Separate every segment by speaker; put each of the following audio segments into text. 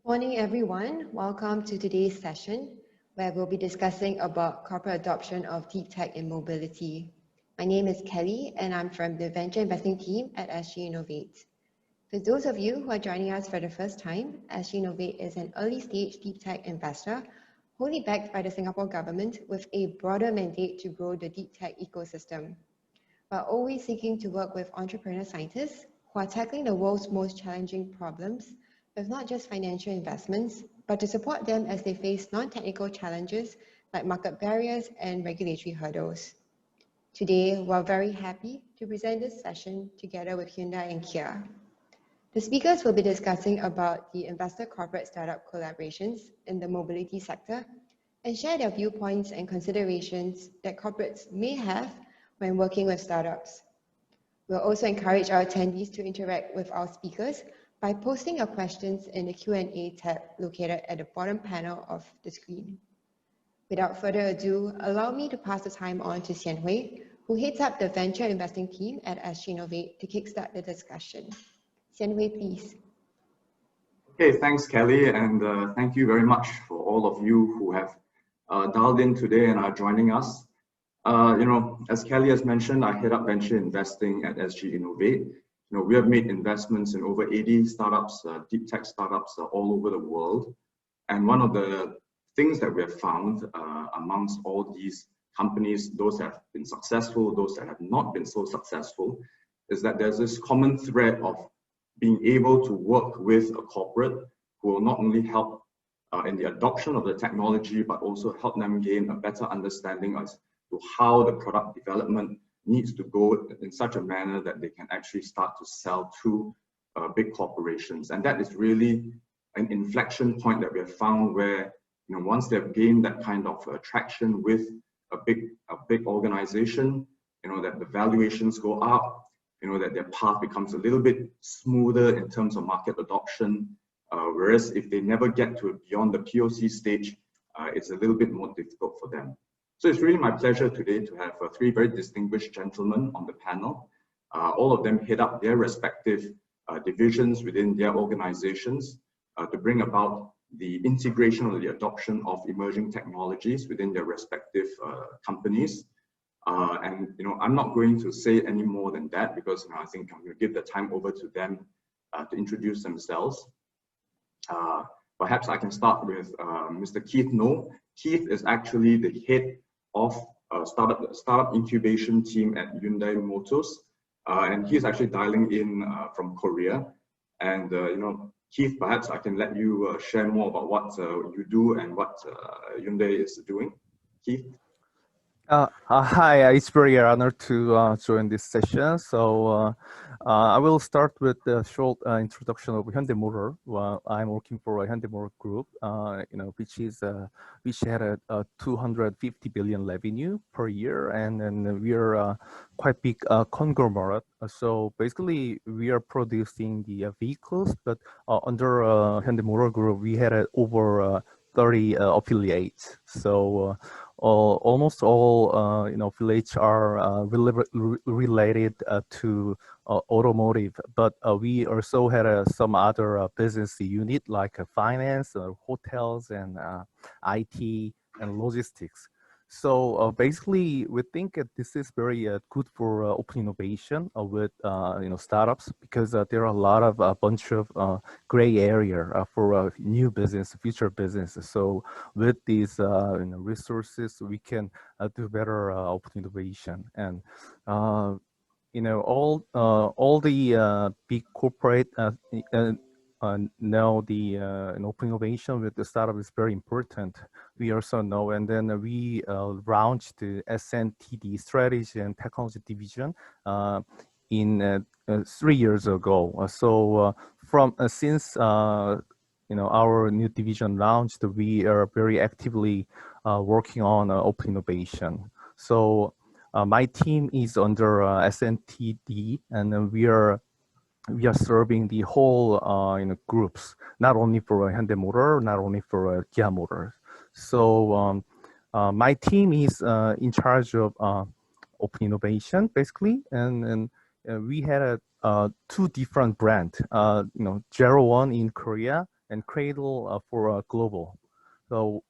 Speaker 1: Good morning, everyone. Welcome to today's session, where we'll be discussing about corporate adoption of deep tech in mobility. My name is Kelly, and I'm from the venture investing team at SGInnovate. For those of you who are joining us for the first time, SGInnovate is an early-stage deep tech investor, wholly backed by the Singapore government with a broader mandate to grow the deep tech ecosystem. We're always seeking to work with entrepreneur scientists who are tackling the world's most challenging problems with not just financial investments, but to support them as they face non-technical challenges like market barriers and regulatory hurdles. Today, we're very happy to present this session together with Hyundai and Kia. The speakers will be discussing about the investor corporate startup collaborations in the mobility sector and share their viewpoints and considerations that corporates may have when working with startups. We'll also encourage our attendees to interact with our speakers by posting your questions in the Q&A tab located at the bottom panel of the screen. Without further ado, allow me to pass the time on to Xian Hui, who heads up the venture investing team at SGInnovate to kickstart the discussion. Xian Hui, please.
Speaker 2: Okay, thanks, Kelly, and thank you very much for all of you who have dialed in today and are joining us. As Kelly has mentioned, I head up venture investing at SGInnovate. We have made investments in over 80 startups, deep tech startups all over the world. And one of the things that we have found amongst all these companies, those that have been successful, those that have not been so successful, is that there's this common thread of being able to work with a corporate who will not only help in the adoption of the technology, but also help them gain a better understanding as to how the product development needs to go in such a manner that they can actually start to sell to big corporations. And that is really an inflection point that we have found where, once they've gained that kind of traction with a big organization, that the valuations go up, that their path becomes a little bit smoother in terms of market adoption. Whereas if they never get to beyond the POC stage, it's a little bit more difficult for them. So it's really my pleasure today to have three very distinguished gentlemen on the panel. All of them head up their respective divisions within their organizations to bring about the integration or the adoption of emerging technologies within their respective companies. I'm not going to say any more than that because I think I'm going to give the time over to them to introduce themselves. Perhaps I can start with Mr. Keith No. Keith is actually the head of startup incubation team at Hyundai Motors, and he's actually dialing in from Korea. And Keith, perhaps I can let you share more about what you do and what Hyundai is doing. Keith.
Speaker 3: Hi, it's very honored to join this session. So I will start with a short introduction of Hyundai Motor. Well, I'm working for a Hyundai Motor Group, which had a 250 billion revenue per year, and then we are a quite big conglomerate. So basically, we are producing the vehicles, but under Hyundai Motor Group, we had over 30 affiliates. So almost all affiliates are related to automotive, but we also had some other business unit like finance, hotels, and IT and logistics. So basically, we think that this is very good for open innovation with startups, because there are a lot of a bunch of gray area for new business, future business. So with these resources, we can do better open innovation. And all the big corporate know the open innovation with the startup is very important. We also know, and then we launched the SNTD Strategy and Technology Division in 3 years ago. So since our new division launched, we are very actively working on open innovation. So my team is under SNTD, and then we are serving the whole groups, not only for Hyundai Motor, not only for Kia Motors. So my team is in charge of open innovation, basically, and we had two different brands. 01 in Korea and Cradle for global. So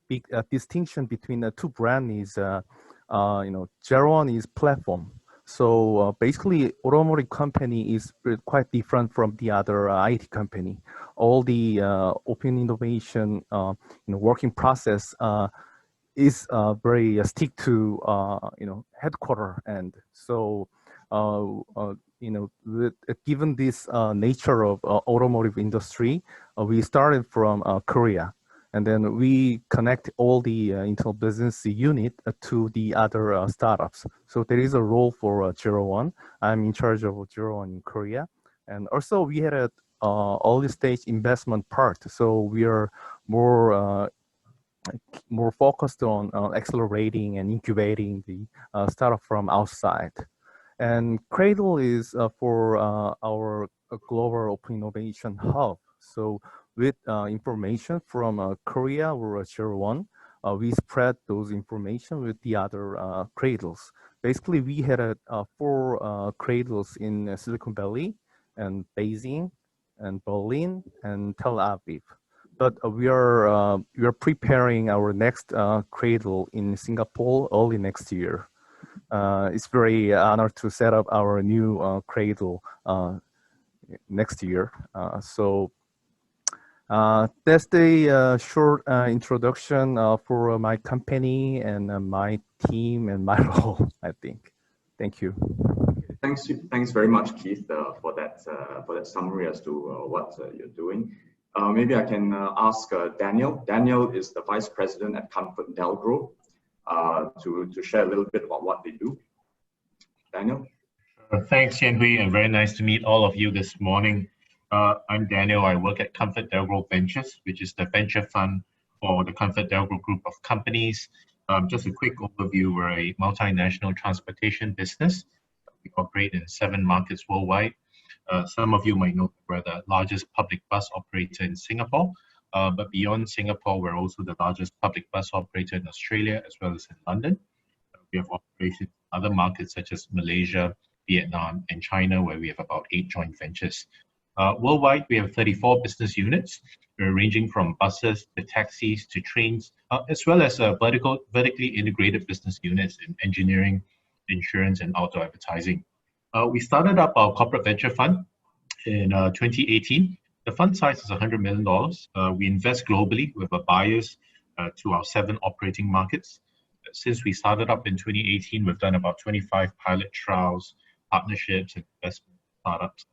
Speaker 3: big distinction between the two brands is, Zero One is platform. So basically, automotive company is quite different from the other IT company. All the open innovation, working process is very stick to headquarter, and so given this nature of automotive industry, we started from Korea, and then we connect all the Intel business unit to the other startups. So there is a role for Zero One. I'm in charge of Zero One in Korea, and also we had a early stage investment part. So we are more focused on accelerating and incubating the startup from outside. And Cradle is for our global open innovation hub. So with information from Korea or Zero One, we spread those information with the other cradles. Basically, we had 4 cradles in Silicon Valley and Beijing and Berlin and Tel Aviv. But we are preparing our next cradle in Singapore early next year. It's very honored to set up our new cradle next year. So that's the short introduction for my company and my team and my role, I think. Thank you.
Speaker 2: Thanks very much, Keith, for that summary as to what you're doing. Maybe I can ask Daniel. Daniel is the Vice President at Comfort Delgro to share a little bit about what they do. Daniel?
Speaker 4: Thanks, Xian Hui, and very nice to meet all of you this morning. I'm Daniel. I work at Comfort Delgro Ventures, which is the venture fund for the Comfort Delgro group of companies. Just a quick overview, we're a multinational transportation business. We operate in 7 markets worldwide. Some of you might know we're the largest public bus operator in Singapore, but beyond Singapore, we're also the largest public bus operator in Australia as well as in London. We have operations in other markets such as Malaysia, Vietnam, and China, where we have about 8 joint ventures. Worldwide, we have 34 business units, ranging from buses to taxis to trains, as well as vertically integrated business units in engineering, insurance, and outdoor advertising. We started up our corporate venture fund in 2018. The fund size is $100 million. We invest globally with a bias to our 7 operating markets. Since we started up in 2018, we've done about 25 pilot trials, partnerships, and investment startups.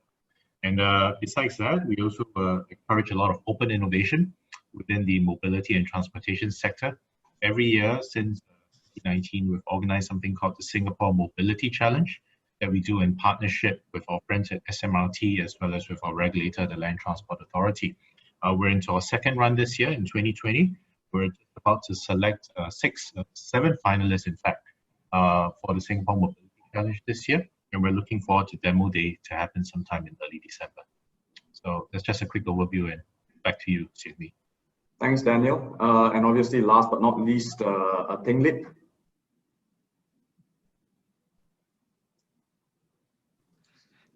Speaker 4: And besides that, we also encourage a lot of open innovation within the mobility and transportation sector. Every year since 2019, we've organized something called the Singapore Mobility Challenge that we do in partnership with our friends at SMRT as well as with our regulator, the Land Transport Authority. We're into our 2nd run this year in 2020. We're about to select 7 finalists, in fact, for the Singapore Mobility Challenge this year. And we're looking forward to demo day to happen sometime in early December. So that's just a quick overview, and back to you, Sydney.
Speaker 2: Thanks, Daniel. And obviously, last but not least, Ting Lip.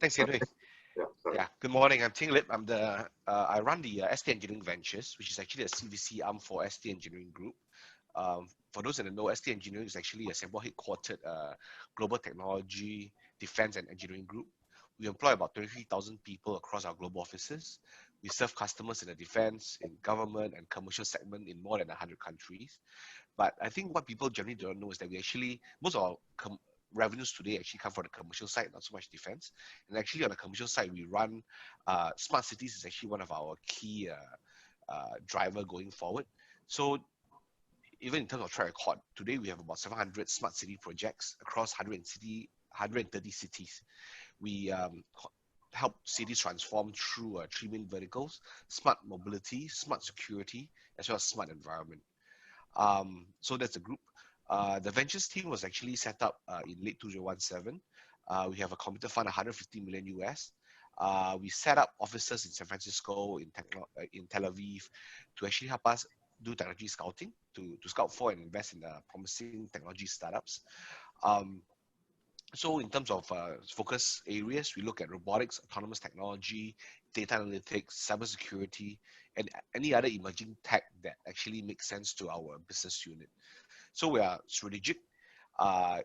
Speaker 5: Thanks, Henry. Yeah, good morning. I'm Ting Lip. I run the ST Engineering Ventures, which is actually a CVC arm for ST Engineering Group. For those that don't know, ST Engineering is actually a Singapore headquartered global technology, defense, and engineering group. We employ about 23,000 people across our global offices. We serve customers in the defense, in government, and commercial segment in more than 100 countries. But I think what people generally don't know is that we actually, most of our revenues today actually come from the commercial side, not so much defense. And actually on the commercial side, we run smart cities is actually one of our key driver going forward. So even in terms of track record, today we have about 700 smart city projects across 130 cities. We help cities transform through 3 main verticals: smart mobility, smart security, as well as smart environment. So that's the group. The ventures team was actually set up in late 2017. We have a committed fund, $150 million US. We set up offices in San Francisco, in Tel Aviv, to actually help us do technology scouting, to scout for and invest in promising technology startups. So in terms of focus areas, we look at robotics, autonomous technology, data analytics, cybersecurity, and any other emerging tech that actually makes sense to our business unit. So we are strategic.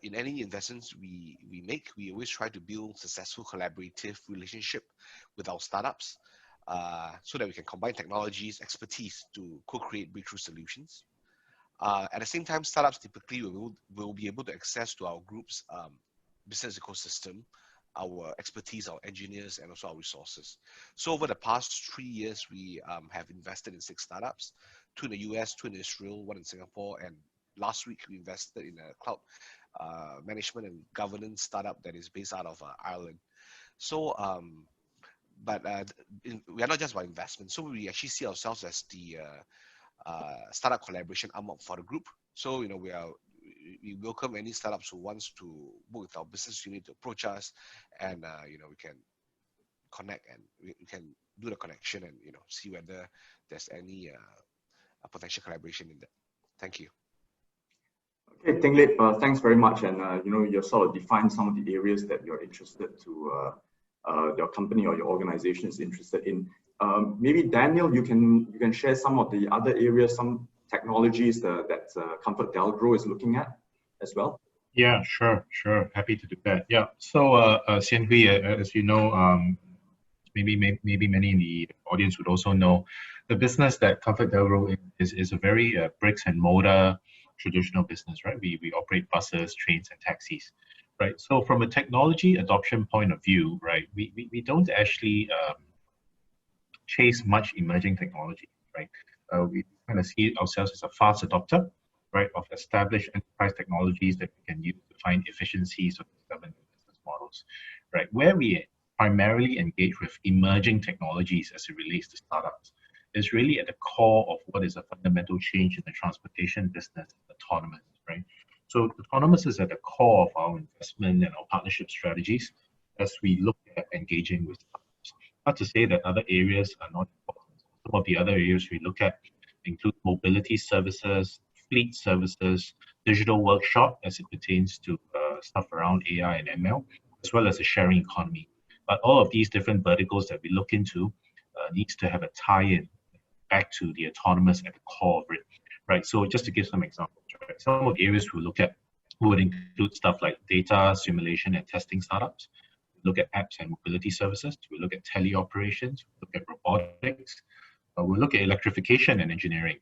Speaker 5: In any investments we make, we always try to build successful collaborative relationship with our startups so that we can combine technologies, expertise to co-create breakthrough solutions. At the same time, startups typically will be able to access to our group's business ecosystem, our expertise, our engineers, and also our resources. So over the past 3 years, we have invested in 6 startups, 2 in the US, 2 in Israel, 1 in Singapore, and last week we invested in a cloud management and governance startup that is based out of Ireland. So, we are not just about investment. So we actually see ourselves as the startup collaboration arm for the group. So, you know, we welcome any startups who wants to work with our business unit to approach us, and you know, we can connect and we can do the connection and, you know, see whether there's any potential collaboration in that. Thank you.
Speaker 2: Okay, Ting Lip, thanks very much. And you know, you sort of defined some of the areas that you're interested to, your company or your organization is interested in. Maybe Daniel, you can share some of the other areas, some technologies that ComfortDelGro is looking at as well.
Speaker 4: Yeah, sure. Happy to do that. Yeah. So, Xian Hui, as you know, maybe many in the audience would also know, the business that ComfortDelGro is a very bricks and mortar traditional business, right? We operate buses, trains, and taxis, right? So from a technology adoption point of view, right, we don't actually chase much emerging technology, right? We kind of see ourselves as a fast adopter, right, of established enterprise technologies that we can use to find efficiencies of development business models, right? Where we primarily engage with emerging technologies as it relates to startups is really at the core of what is a fundamental change in the transportation business, autonomous, right? So autonomous is at the core of our investment and our partnership strategies as we look at engaging with startups. Not to say that other areas are not important. Some of the other areas we look at include mobility services, fleet services, digital workshop as it pertains to stuff around AI and ML, as well as the sharing economy. But all of these different verticals that we look into needs to have a tie-in back to the autonomous at the core of it, right? So just to give some examples, right? Some of the areas we look at would include stuff like data, simulation, and testing startups. We look at apps and mobility services. We look at teleoperations. We look at robotics. We look at electrification and engineering,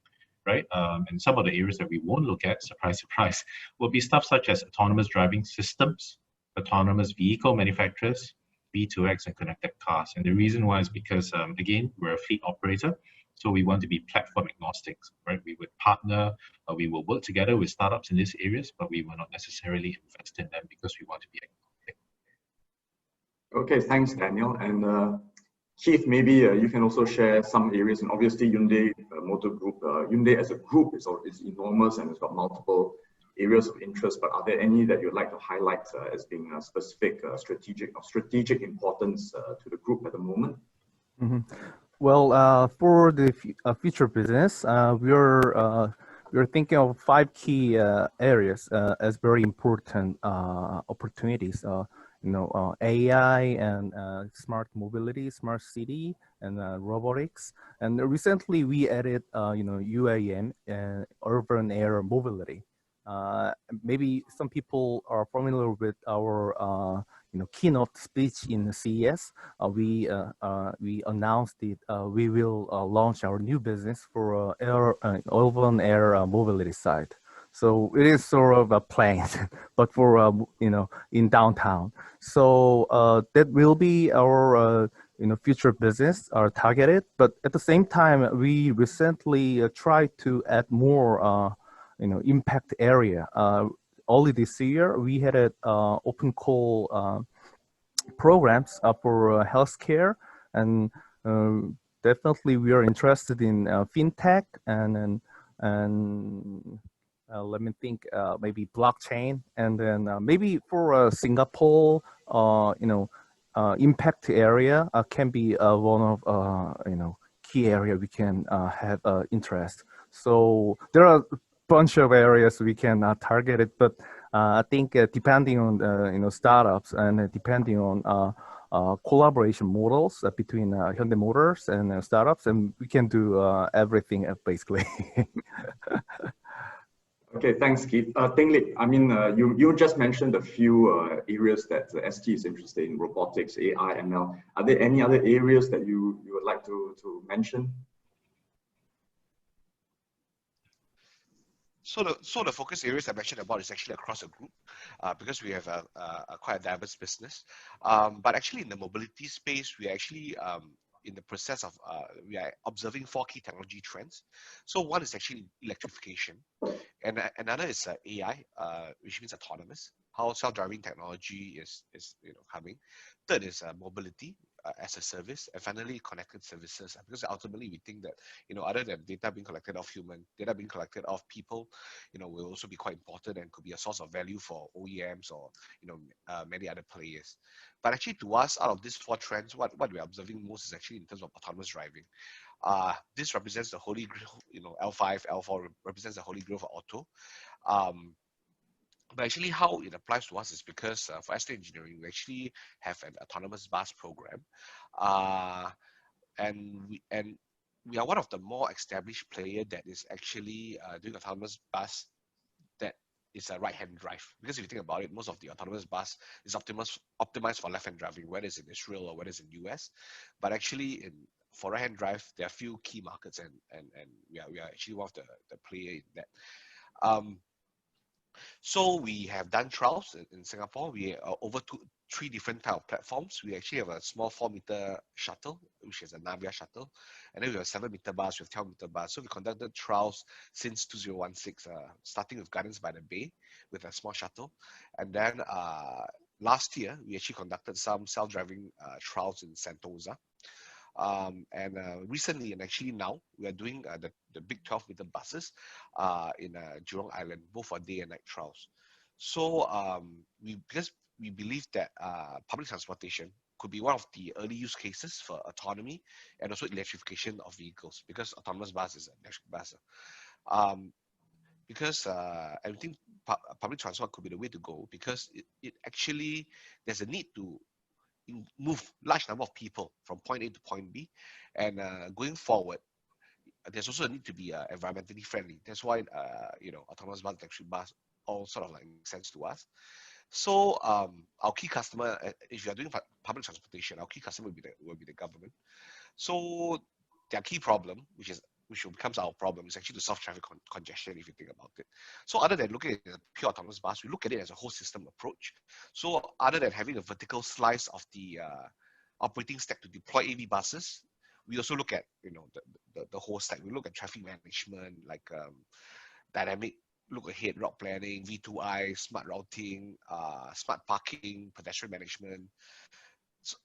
Speaker 4: right? And some of the areas that we won't look at, surprise, surprise, will be stuff such as autonomous driving systems, autonomous vehicle manufacturers, V2X, and connected cars. And the reason why is because, again, we're a fleet operator, so we want to be platform agnostic, right? We would partner, we will work together with startups in these areas, but we will not necessarily invest in them because we want to be agnostic.
Speaker 2: Okay, thanks, Daniel. And Keith, maybe you can also share some areas, and obviously Hyundai Motor Group, Hyundai as a group is enormous and it's got multiple areas of interest, but are there any that you'd like to highlight as being specific, strategic importance to the group at the moment?
Speaker 3: Mm-hmm. Well, for the future business, we're thinking of 5 key areas as very important opportunities. You know, AI and smart mobility, smart city, and robotics. And recently we added, you know, UAM, urban air mobility. Maybe some people are familiar with our, you know, keynote speech in the CES. We announced it. We will launch our new business for urban air mobility side. So it is sort of a plan, but for you know, in downtown. So that will be our you know, future business, our targeted. But at the same time, we recently tried to add more you know, impact area. Early this year, we had an open call programs for healthcare, and definitely we are interested in fintech and let me think, maybe blockchain, and then maybe for Singapore, you know, impact area can be one of you know, key area we can have interest. So there are a bunch of areas we can target it, but I think depending on you know, startups and depending on collaboration models between Hyundai Motors and startups, and we can do everything basically.
Speaker 2: Okay, thanks, Keith. Ting Lip, I mean, you just mentioned a few areas that SG is interested in: robotics, AI, ML. Are there any other areas that you would like to mention?
Speaker 5: So the focus areas I mentioned about is actually across a group, because we have a quite a diverse business. But actually in the mobility space, we are actually in the process of we are observing 4 key technology trends. So one is actually electrification, and another is AI, which means autonomous. How self-driving technology is coming. Third is mobility as a service, and finally connected services. Because ultimately we think that other than data being collected off human, data being collected off people, will also be quite important and could be a source of value for OEMs or many other players. But actually, to us, out of these 4 trends, what we're observing most is actually in terms of autonomous driving. This represents the holy grail. L5, L4 represents the holy grail for auto. But actually, how it applies to us is because for ST Engineering, we actually have an autonomous bus program, and we are one of the more established player that is actually doing autonomous bus that is a right-hand drive. Because if you think about it, most of the autonomous bus is optimized for left-hand driving, whether it's in Israel or whether it's in US. But actually, for right-hand drive, there are a few key markets, and we are actually one of the player in that. So we have done trials in Singapore. We are over 3 different type of platforms. We actually have a small 4-meter shuttle, which is a Navia shuttle, and then we have a 7-meter bus, we have 12-meter bus. So we conducted trials since 2016, starting with Gardens by the Bay with a small shuttle, and then last year we actually conducted some self-driving trials in Sentosa. And recently, and actually now, we are doing the big 12-meter buses in Jurong Island, both for day and night trials. So because we believe that public transportation could be one of the early use cases for autonomy and also electrification of vehicles, because autonomous bus is an electric bus. Because I think public transport could be the way to go, because it actually, there's a need to move large number of people from point A to point B, and going forward, there's also a need to be environmentally friendly. That's why autonomous bus, electric bus, all sort of like makes sense to us. So our key customer, if you are doing public transportation, our key customer will be the government. So their key problem, which becomes our problem, is actually to solve traffic congestion, if you think about it. So other than looking at the pure autonomous bus, we look at it as a whole system approach. So other than having a vertical slice of the operating stack to deploy AV buses, we also look at the whole stack. We look at traffic management, like dynamic look ahead route planning, V2I, smart routing, smart parking, pedestrian management, so,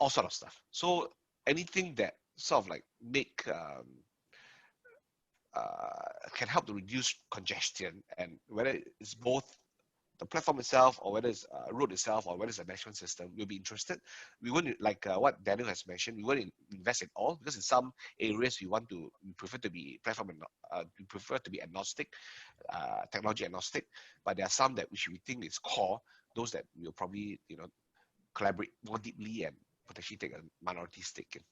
Speaker 5: all sort of stuff. So anything that sort of like can help to reduce congestion, and whether it's both the platform itself or whether it's road itself or whether it's a management system, we'll be interested. We won't, like what Daniel has mentioned, we won't invest in all, because in some areas we prefer to be platform we prefer to be agnostic, technology agnostic, but there are some that which we think is core, those that we'll probably collaborate more deeply and potentially take a minority stake in.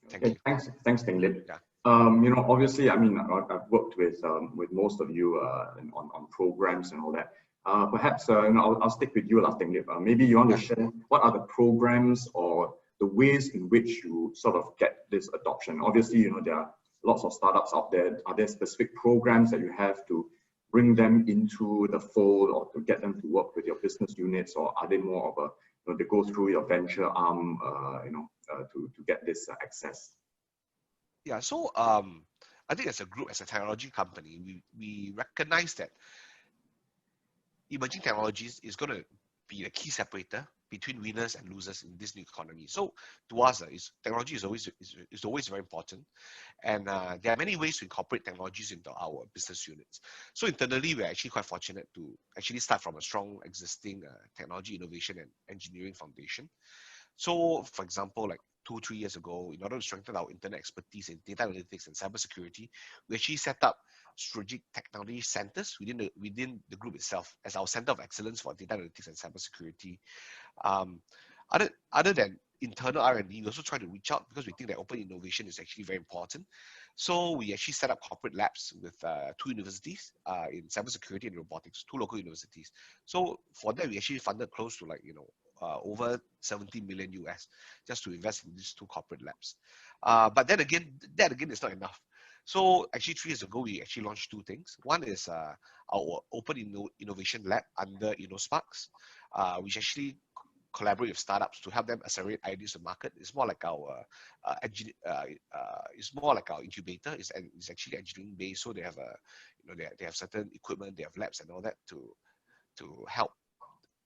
Speaker 5: Thank you.
Speaker 2: Thanks, Ting Lip.
Speaker 5: Yeah.
Speaker 2: Obviously, I mean, I've worked with most of you on programs and all that. Perhaps I'll stick with you, Ting Lip. Maybe you want to share what are the programs or the ways in which you sort of get this adoption. Obviously, there are lots of startups out there. Are there specific programs that you have to bring them into the fold, or to get them to work with your business units, or are they more of a they go through your venture arm to get this access?
Speaker 5: Yeah, so I think as a group, as a technology company, we recognize that emerging technologies is going to be the key separator between winners and losers in this new economy. So to us, technology is always very important, and there are many ways to incorporate technologies into our business units. So internally, we're actually quite fortunate to actually start from a strong existing technology innovation and engineering foundation. So for example, like 2-3 years ago, in order to strengthen our internal expertise in data analytics and cybersecurity, we actually set up strategic technology centers within the group itself as our center of excellence for data analytics and cybersecurity. Other than internal R&D, we also try to reach out because we think that open innovation is actually very important. So we actually set up corporate labs with 2 universities in cybersecurity and robotics, 2 local universities. So for that, we actually funded close to over 70 million US just to invest in these 2 corporate labs. But then again, that again is not enough. So actually 3 years ago, we actually launched 2 things. One is our open innovation lab under InnoSparks, which actually collaborate with startups to help them accelerate ideas to market. It's more like our incubator. It's actually engineering based, so they have they have certain equipment, they have labs and all that to help,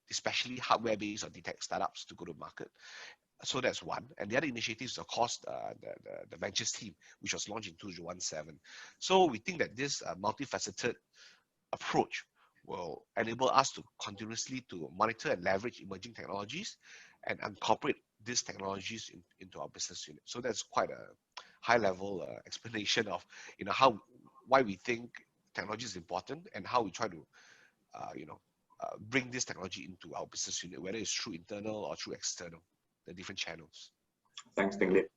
Speaker 5: especially hardware based or detect startups to go to market. So that's one. And the other initiatives, of course, the ventures team, which was launched in 2017. So we think that this multifaceted approach will enable us to continuously to monitor and leverage emerging technologies and incorporate these technologies into our business unit. So that's quite a high level explanation of why we think technology is important and how we try to bring this technology into our business unit, whether it's through internal or through external, the different channels.
Speaker 2: Thanks, Ting Lip.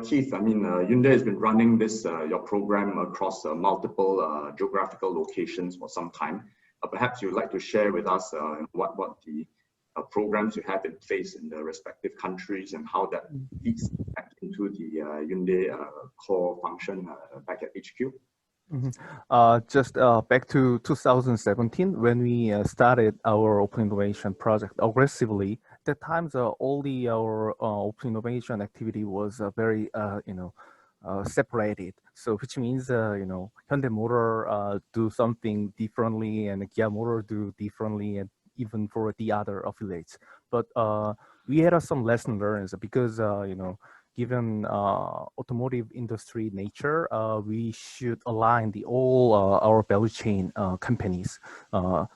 Speaker 2: Keith, I mean, Hyundai has been running this your program across multiple geographical locations for some time. Perhaps you'd like to share with us what the programs you have in place in the respective countries and how that feeds back into the Hyundai core function back at HQ.
Speaker 3: Just back to 2017, when we started our open innovation project aggressively. At that time, our open innovation activity was very separated. So which means Hyundai Motor do something differently and Kia Motor do differently, and even for the other affiliates. But we had some lesson learned because given automotive industry nature, we should align all our value chain companies.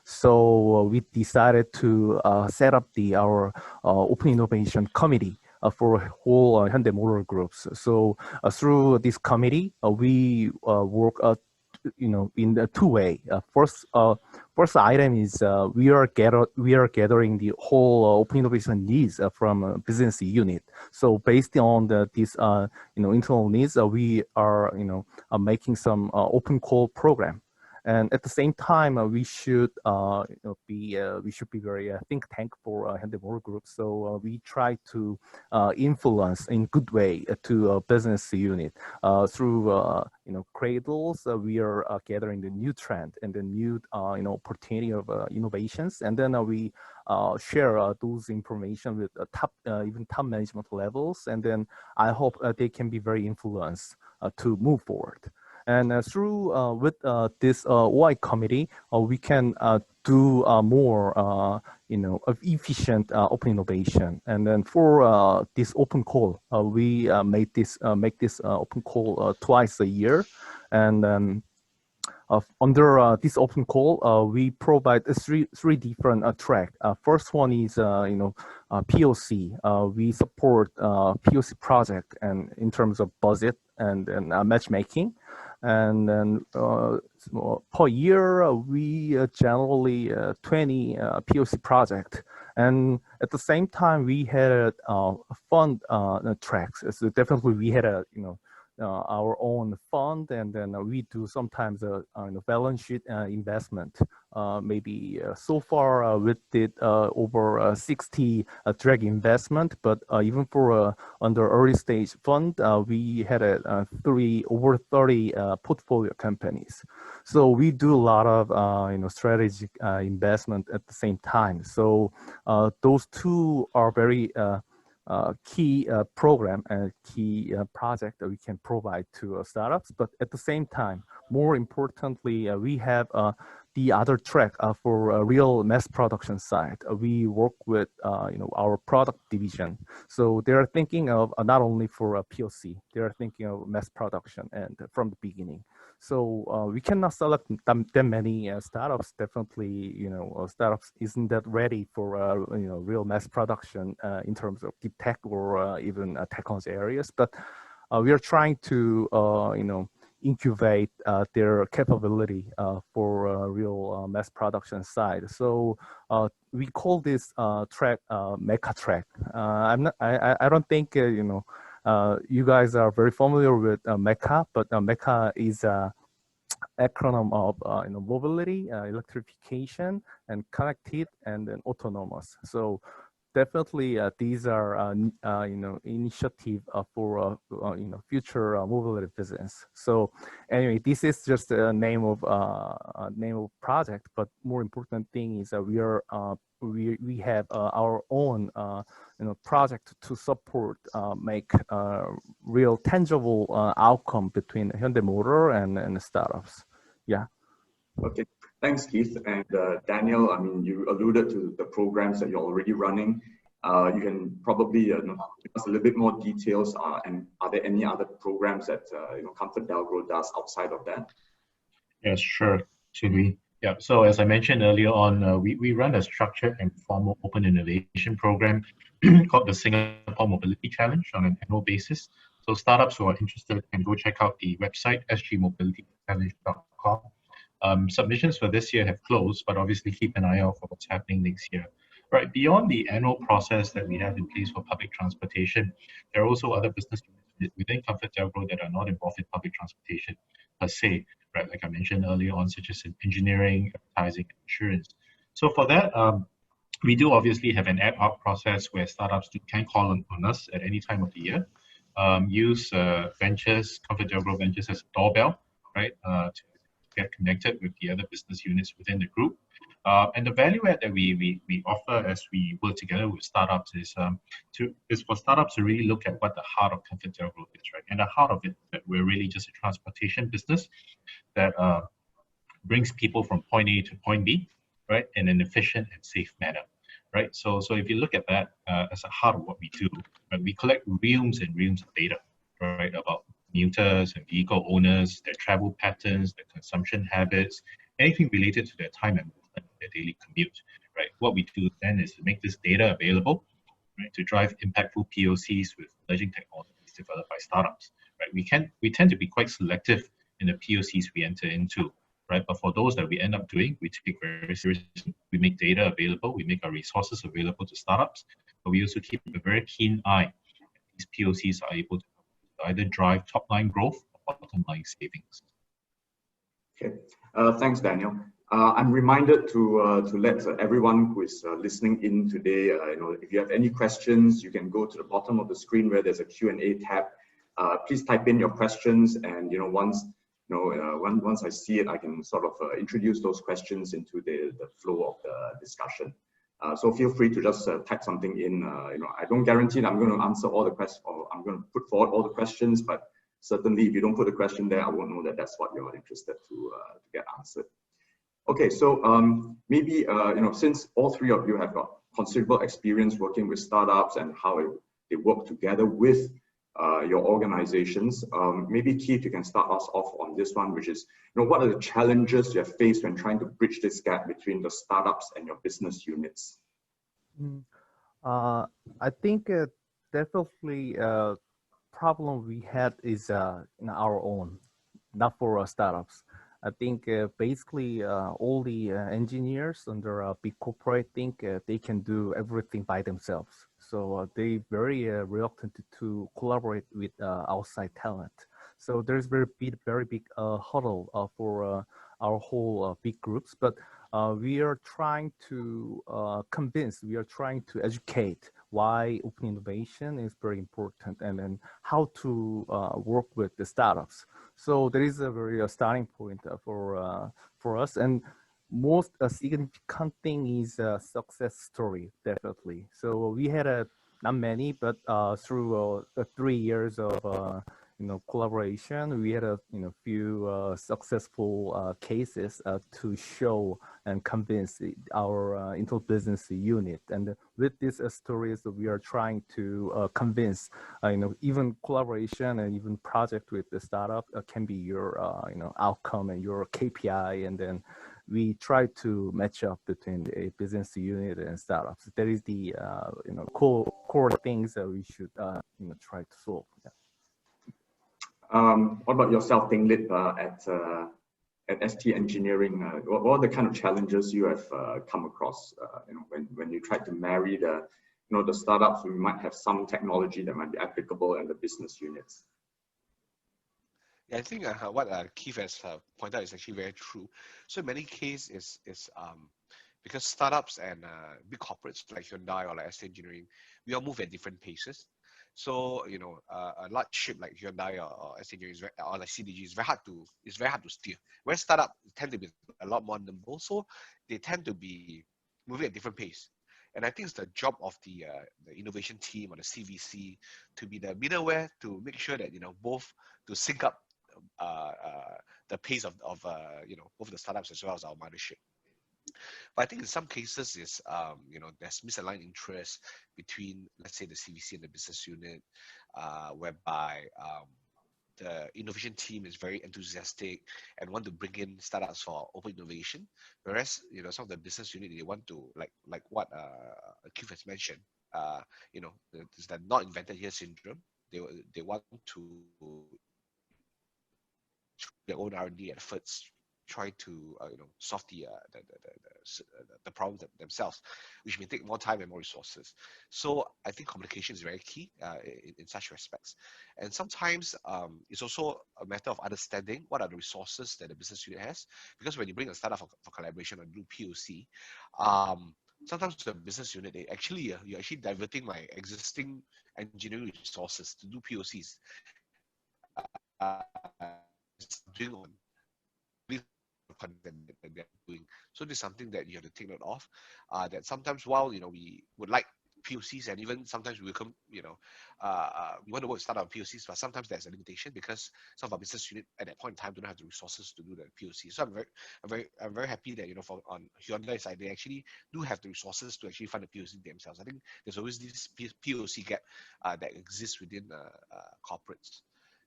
Speaker 3: So we decided to set up our open innovation committee for whole Hyundai Motor groups. So through this committee, we work in the 2 ways. First item is we are gathering the whole open innovation needs from a business unit. So based on these internal needs, we are making some open call program. And at the same time, we should be very think tank for Hyundai Motor Group. So we try to influence in good way to business unit through cradles. We are gathering the new trend and the new opportunity of innovations, and then we share those information with even top management levels, and then I hope they can be very influenced to move forward. And through with this OI committee, we can do more, of efficient open innovation. And then for this open call, we make this open call twice a year. And then under this open call, we provide three different track. First one is POC. We support POC project and in terms of budget and matchmaking. And then per year, we generally 20 POC project. And at the same time, we had fund tracks. So definitely we had our own fund, and then we do sometimes balance sheet investment. Maybe so far we did over 60 drag investment, but even for under early stage fund, we had over 30 portfolio companies. So we do a lot of strategic investment at the same time. So those two are very key program and key project that we can provide to startups. But at the same time, more importantly, we have the other track for real mass production side. We work with our product division. So they're thinking of not only for a POC, they're thinking of mass production and from the beginning. So we cannot select that many startups. Definitely, startups isn't that ready for real mass production in terms of deep tech or even technology areas. But we are trying to incubate their capability for real mass production side. So we call this track Mecha track. I don't think you guys are very familiar with Mecha, but Mecha is a acronym of mobility, electrification, and connected, and then autonomous. So definitely these are initiative for future mobility business. So anyway, this is just a name of project, but more important thing is that we have our own project to support make real tangible outcome between Hyundai Motor and the startups. Yeah.
Speaker 2: Okay, thanks, Keith. And Daniel, I mean, you alluded to the programs that you're already running. You can probably give us a little bit more details. And are there any other programs that ComfortDelGro does outside of that?
Speaker 4: Yes, sure. Should we? Yeah. So as I mentioned earlier on, we run a structured and formal open innovation program called the Singapore Mobility Challenge on an annual basis. So startups who are interested can go check out the website sgmobilitychallenge.com. Submissions for this year have closed, but obviously keep an eye out for what's happening next year. Right, beyond the annual process that we have in place for public transportation, there are also other business units within ComfortDelGro that are not involved in public transportation per se, right? Like I mentioned earlier on, such as engineering, advertising, and insurance. So for that, we do obviously have an ad hoc process where startups can call on us at any time of the year. Use Ventures, ComfortDelGro Ventures as a doorbell, right, to get connected with the other business units within the group. And the value add that we offer as we work together with startups is for startups to really look at what the heart of ComfortDelGro is, right? And the heart of it, that we're really just a transportation business that brings people from point A to point B, right, in an efficient and safe manner, right? So if you look at that as a heart of what we do, right, we collect reams and reams of data, right, about commuters and vehicle owners, their travel patterns, their consumption habits, anything related to their time and movement, their daily commute, right? What we do then is to make this data available, right, to drive impactful POCs with emerging technologies developed by startups, right? We tend to be quite selective in the POCs we enter into, right? But for those that we end up doing, we take very seriously. We make data available, we make our resources available to startups, but we also keep a very keen eye. These POCs are able to either drive top-line growth or bottom-line savings.
Speaker 2: Okay, thanks, Daniel. I'm reminded to let everyone who is listening in today, if you have any questions, you can go to the bottom of the screen where there's a Q&A tab. Please type in your questions, and once I see it, I can sort of introduce those questions into the flow of the discussion. So feel free to just type something in. I don't guarantee that I'm going to answer all the questions, or I'm going to put forward all the questions, but certainly if you don't put a question there, I won't know that that's what you're interested to get answered. Okay, so maybe since all three of you have got considerable experience working with startups and how they work together with your organizations, maybe Keith, you can start us off on this one, which is, what are the challenges you have faced when trying to bridge this gap between the startups and your business units?
Speaker 3: I think definitely problem we had is our own, not for startups. I think basically all the engineers under a big corporate think they can do everything by themselves. So they very reluctant to collaborate with outside talent. So there's very big hurdle for our whole big groups. But we are trying to convince, we are trying to educate why open innovation is very important, and then how to work with the startups. So there is a very starting point for us, and most significant thing is a success story, definitely. So we had not many, but through 3 years of collaboration, we had a few successful cases to show and convince our inter-business unit. And with these stories, we are trying to convince, even collaboration and even project with the startup can be your, outcome and your KPI. And then we try to match up between a business unit and startups. That is the, core things that we should, try to solve. Yeah.
Speaker 2: What about yourself, Ting Lip, at ST Engineering? What are the kind of challenges you have come across? When you try to marry the startups, we might have some technology that might be applicable and the business units.
Speaker 5: Yeah, I think what Keith has pointed out is actually very true. So in many cases, is because startups and big corporates like Hyundai or like ST Engineering, we all move at different paces. So a large ship like Hyundai or ST Engineering or like CDG is very hard to steer. Whereas startups tend to be a lot more nimble, so they tend to be moving at different pace. And I think it's the job of the innovation team or the CVC to be the middleware to make sure that both to sync up the pace of both the startups as well as our mothership. But I think in some cases is there's misaligned interest between, let's say, the CVC and the business unit, whereby the innovation team is very enthusiastic and want to bring in startups for open innovation, whereas some of the business unit, they want to like what Keith has mentioned, there's the not invented here syndrome. They want to their own R&D efforts, try to solve the problem themselves, which may take more time and more resources. So I think communication is very key in such respects. And sometimes it's also a matter of understanding what are the resources that the business unit has, because when you bring a startup for collaboration or do POC, sometimes the business unit, you're actually diverting my existing engineering resources to do POCs. Doing on that they're doing. So this is something that you have to take note of. That sometimes while we would like POCs, and even sometimes we come we want to start on POCs, but sometimes there's a limitation because some of our business unit at that point in time don't have the resources to do the POC. So I'm very happy that on Hyundai's side they actually do have the resources to actually fund the POC themselves. I think there's always this POC gap that exists within corporates.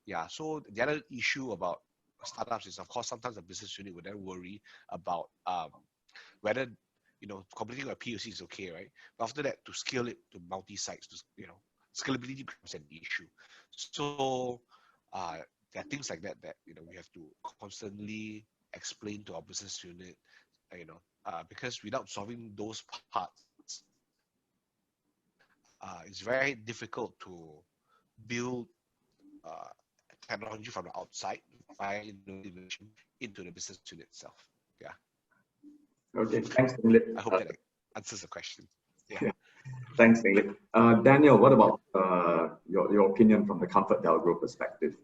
Speaker 5: Yeah, so the other issue about startups is, of course, sometimes the business unit would then worry about whether completing a POC is okay, right? But after that, to scale it to multi-sites, scalability becomes an issue. So there are things like that we have to constantly explain to our business unit, because without solving those parts, it's very difficult to build technology from the outside via innovation into the business unit itself. Yeah.
Speaker 2: Okay, thanks, Ting Lip.
Speaker 5: I hope that answers the question. Yeah.
Speaker 2: Thanks, Ting Lip. Daniel, what about your opinion from the ComfortDelGro perspective?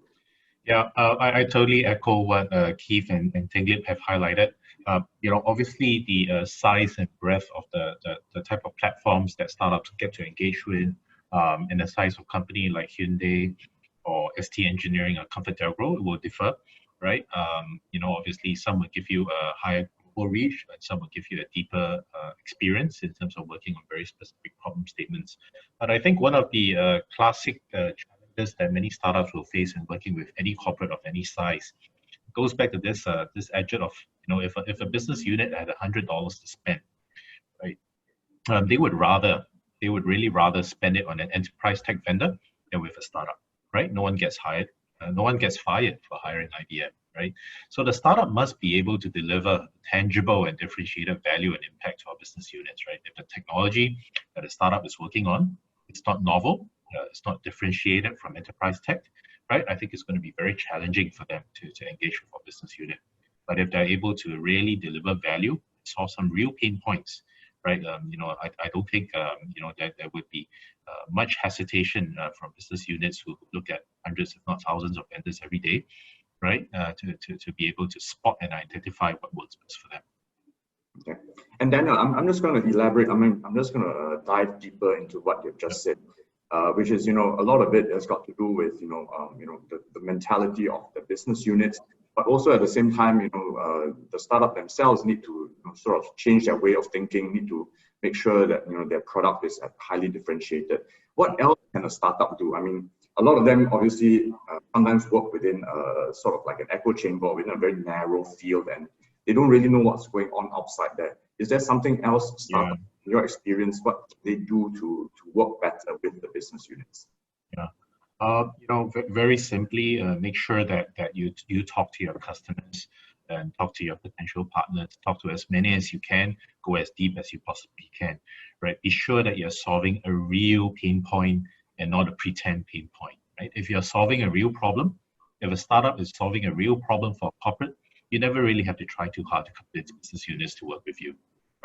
Speaker 4: Yeah, I totally echo what Keith and Ting Lip have highlighted. Obviously the size and breadth of the type of platforms that startups get to engage with, and the size of company like Hyundai or ST Engineering or ComfortDelGro will differ, right? Obviously some will give you a higher global reach, and some will give you a deeper experience in terms of working on very specific problem statements. But I think one of the classic challenges that many startups will face in working with any corporate of any size goes back to this adage of, if a business unit had $100 to spend, right? They would really rather spend it on an enterprise tech vendor than with a startup. Right? No one gets hired. No one gets fired for hiring IBM, right? So the startup must be able to deliver tangible and differentiated value and impact to our business units, right? If the technology that a startup is working on, it's not novel, it's not differentiated from enterprise tech, right? I think it's going to be very challenging for them to engage with our business unit. But if they're able to really deliver value, solve some real pain points, right? I don't think that there would be much hesitation from business units who look at hundreds, if not thousands, of vendors every day, right? To be able to spot and identify what works best for them.
Speaker 2: Okay. And Daniel, I'm just going to elaborate. I'm just going to dive deeper into what you've just said, which is a lot of it has got to do with the mentality of the business units. But also at the same time, the startup themselves need to sort of change their way of thinking, need to make sure that their product is highly differentiated. What else can a startup do? I mean, a lot of them obviously sometimes work within sort of like an echo chamber, within a very narrow field, and they don't really know what's going on outside there. Is there something else, startup, in your experience, what they do to work better with the business units?
Speaker 4: Yeah. Very simply, make sure that you talk to your customers and talk to your potential partners, talk to as many as you can, go as deep as you possibly can, right? Be sure that you're solving a real pain point and not a pretend pain point, right? If you're solving a real problem, if a startup is solving a real problem for a corporate, you never really have to try too hard to convince business units to work with you,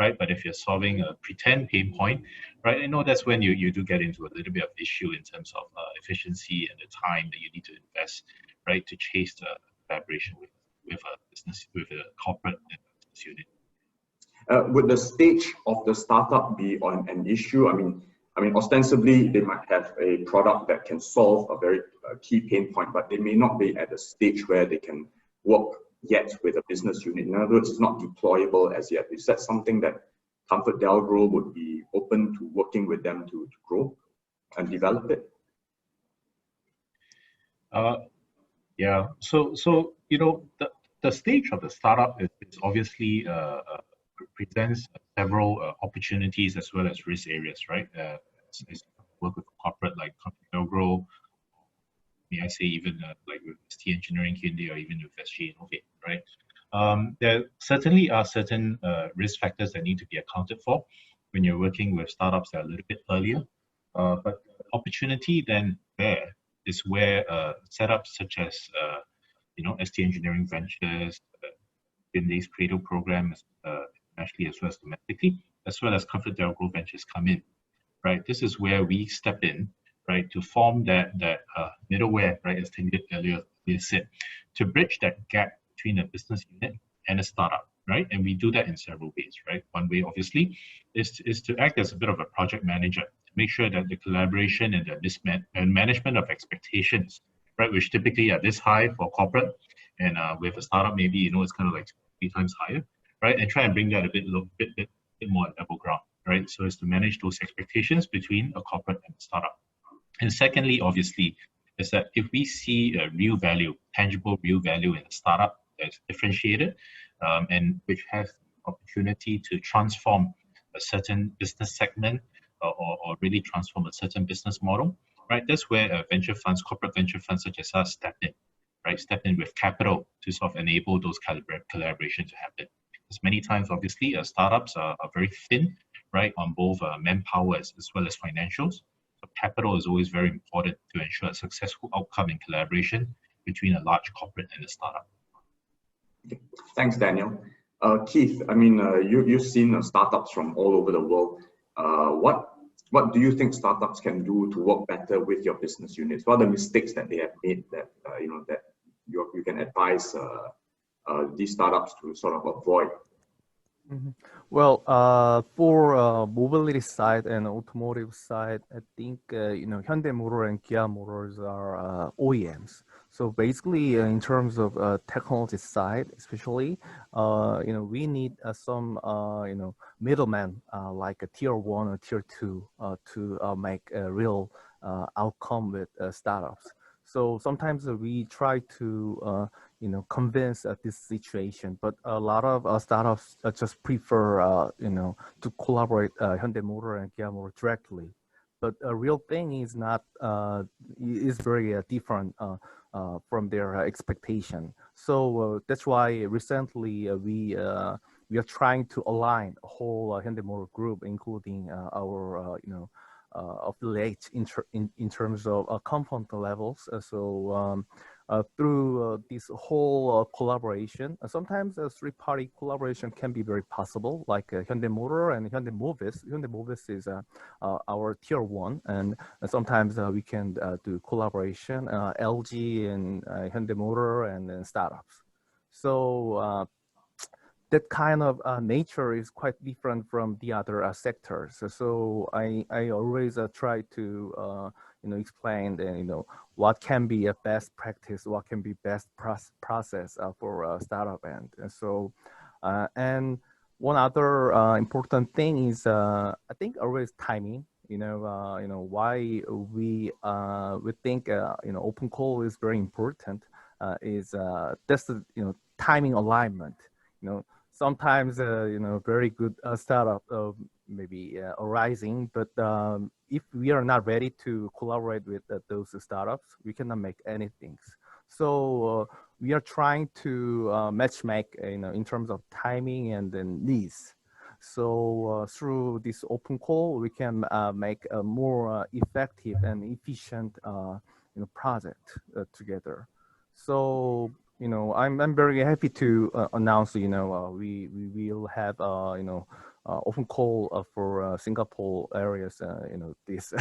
Speaker 4: right? But if you're solving a pretend pain point, right, that's when you do get into a little bit of issue in terms of efficiency and the time that you need to invest, right, to chase the collaboration with a business, with a corporate and business unit.
Speaker 2: Would the stage of the startup be on an issue? I mean, ostensibly they might have a product that can solve a very key pain point, but they may not be at a stage where they can work yet with a business unit. In other words, it's not deployable as yet. Is that something that ComfortDelGro would be open to working with them to grow and develop it?
Speaker 4: Yeah. So the stage of the startup is obviously presents several opportunities as well as risk areas, right? As work with corporate like ComfortDelGro, may I say even like with ST Engineering, Hyundai, or even with SGInnovate, right? There certainly are certain risk factors that need to be accounted for when you're working with startups that are a little bit earlier. But opportunity then there is where setups such as ST Engineering Ventures, Hyundai's Cradle program, internationally as well as domestically, as well as ComfortDelGro Ventures come in, right? This is where we step in, right, to form that middleware, right, as Ting earlier said, to bridge that gap between a business unit and a startup, right? And we do that in several ways, right? One way, obviously, is to act as a bit of a project manager to make sure that the collaboration and the management of expectations, right, which typically are this high for corporate, and with a startup, maybe it's kind of like 3 times higher, right? And try and bring that a bit more at level ground, right? So as to manage those expectations between a corporate and a startup. And secondly, obviously, is that if we see a real value, tangible real value in a startup that's differentiated and which has the opportunity to transform a certain business segment or really transform a certain business model, right? That's where venture funds, corporate venture funds such as us step in, right? Step in with capital to sort of enable those collaborations to happen. Because many times, obviously, startups are very thin, right, on both manpower as well as financials. So capital is always very important to ensure a successful outcome in collaboration between a large corporate and a startup.
Speaker 2: Thanks, Daniel. Keith, I mean, you've seen startups from all over the world. What do you think startups can do to work better with your business units? What are the mistakes that they have made that that you can advise these startups to sort of avoid?
Speaker 3: Mm-hmm. Well, for mobility side and automotive side, I think Hyundai Motor and Kia Motors are OEMs. So basically, in terms of technology side, especially, we need some middleman like a tier 1 or tier 2 to make a real outcome with startups. So sometimes we try to convince this situation, but a lot of startups just prefer to collaborate Hyundai Motor and Kia Motor directly. But a real thing is not is very different from their expectation. So that's why recently we are trying to align a whole Hyundai Motor group, including our affiliates in terms of component levels. Through this whole collaboration, sometimes a 3-party collaboration can be very possible, like Hyundai Motor and Hyundai Movis. Hyundai Movis is our tier 1, and sometimes we can do collaboration, LG and Hyundai Motor and startups. So that kind of nature is quite different from the other sectors. So I always try to explain what can be a best practice, what can be best process for a startup end. And so and one other important thing is I think always timing. Why we think open call is very important is that's the timing alignment. Sometimes very good startup maybe arising, but if we are not ready to collaborate with those startups, we cannot make anything. So we are trying to match make, in terms of timing and then needs. So through this open call, we can make a more effective and efficient project together. So I'm very happy to announce we will have open call for Singapore areas this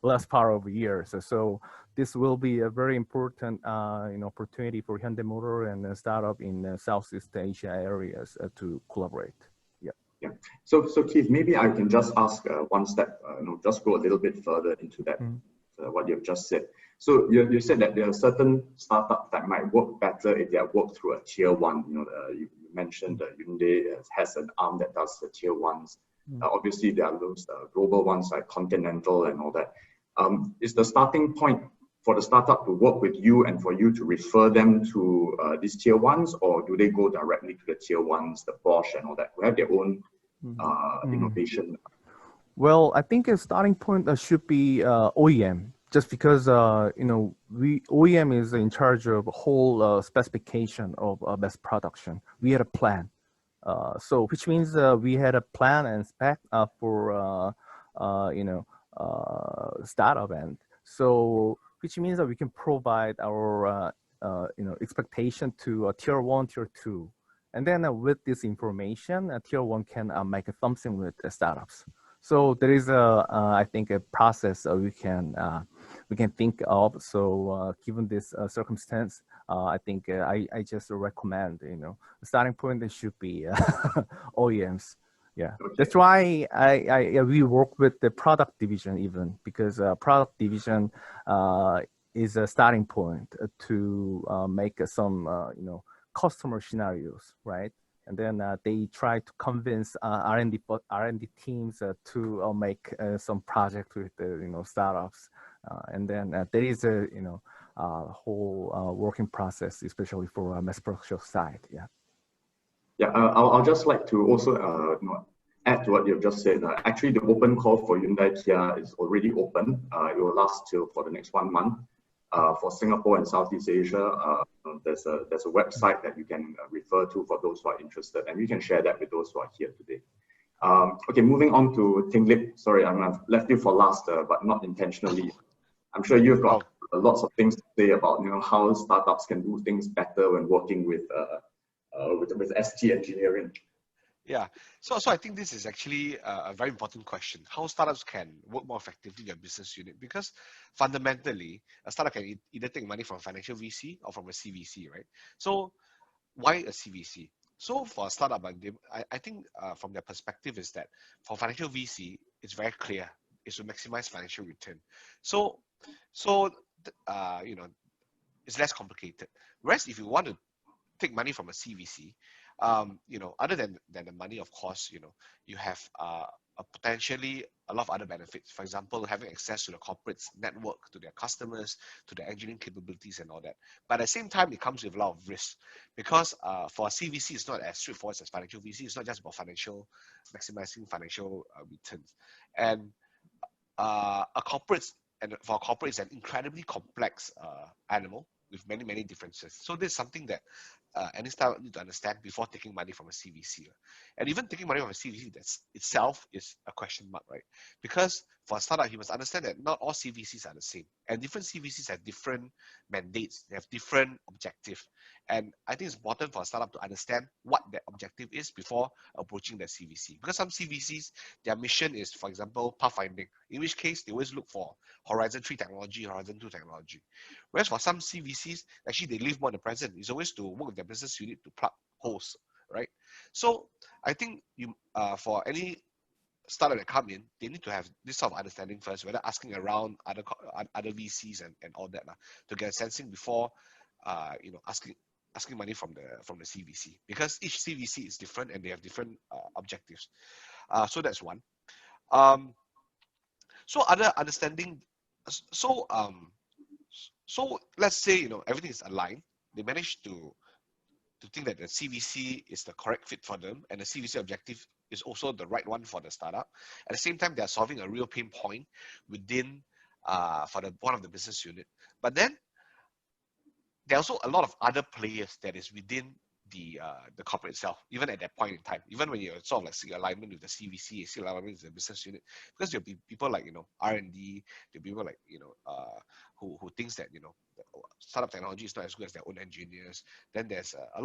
Speaker 3: last part of the year. So this will be a very important opportunity for Hyundai Motor and startup in Southeast Asia areas to collaborate.
Speaker 2: Yeah. So Keith, maybe I can just ask one step, just go a little bit further into that, what you've just said. So you said that there are certain startups that might work better if they are worked through a tier one. You mentioned that Hyundai has an arm that does the tier ones. Obviously, there are those global ones like Continental and all that. Is the starting point for the startup to work with you and for you to refer them to these tier ones, or do they go directly to the tier ones, the Bosch and all that, who have their own innovation?
Speaker 3: Well, I think a starting point should be OEM, just because OEM is in charge of whole specification of mass production. We had a plan, so which means we had a plan and spec for startup end. So which means that we can provide our expectation to tier one, tier two, and then with this information, tier one can make something with the startups. So there is I think a process we can think of. So given this circumstance, I think I just recommend the starting point that should be OEMs. Yeah, okay. That's why we work with the product division even, because product division is a starting point to make some customer scenarios, right? And then they try to convince R&D teams to make some project with the startups, and then there is a whole working process, especially for mass production side. Yeah.
Speaker 2: Yeah, I'll just like to also add to what you've just said. Actually, the open call for Hyundai Kia is already open. It will last till for the next 1 month. For Singapore and Southeast Asia, there's a website that you can refer to for those who are interested, and we can share that with those who are here today. Okay, moving on to Ting Lip. Sorry, I've left you for last, but not intentionally. I'm sure you've got lots of things to say about how startups can do things better when working with SG Engineering.
Speaker 5: Yeah, so I think this is actually a very important question. How startups can work more effectively in their business unit, because fundamentally, a startup can either take money from a financial VC or from a CVC, right? So why a CVC? So for a startup, I think from their perspective is that for financial VC, it's very clear. It's to maximize financial return. So it's less complicated. Whereas if you want to take money from a CVC, other than the money, of course, you have potentially a lot of other benefits. For example, having access to the corporate's network, to their customers, to their engineering capabilities and all that. But at the same time, it comes with a lot of risk, because for a CVC, it's not as straightforward as financial VC. It's not just about maximizing financial returns. And for a corporate, it's an incredibly complex animal with many, many differences. So this is something that any startup need to understand before taking money from a CVC. And even taking money from a CVC itself is a question mark, right? Because for a startup, you must understand that not all CVCs are the same. And different CVCs have different mandates. They have different objectives. And I think it's important for a startup to understand what their objective is before approaching the CVC. Because some CVCs, their mission is, for example, pathfinding, in which case they always look for Horizon 3 technology, Horizon 2 technology. Whereas for some CVCs, actually they live more in the present. It's always to work with their business unit to plug holes, right? So I think for any startup that come in, they need to have this sort of understanding first, whether asking around other VCs and all that to get a sensing before asking money from the CVC, because each CVC is different and they have different objectives. So that's one. So other understanding. So let's say everything is aligned. They manage to to think that the CVC is the correct fit for them, and the CVC objective is also the right one for the startup. At the same time, they are solving a real pain point within for one of the business unit. But then there are also a lot of other players that is within the corporate itself, even at that point in time, even when you're sort of like seeing alignment with the CVC, seeing alignment with the business unit, because there'll be people like, R&D, there'll be people like, who thinks that, startup technology is not as good as their own engineers. Then there's a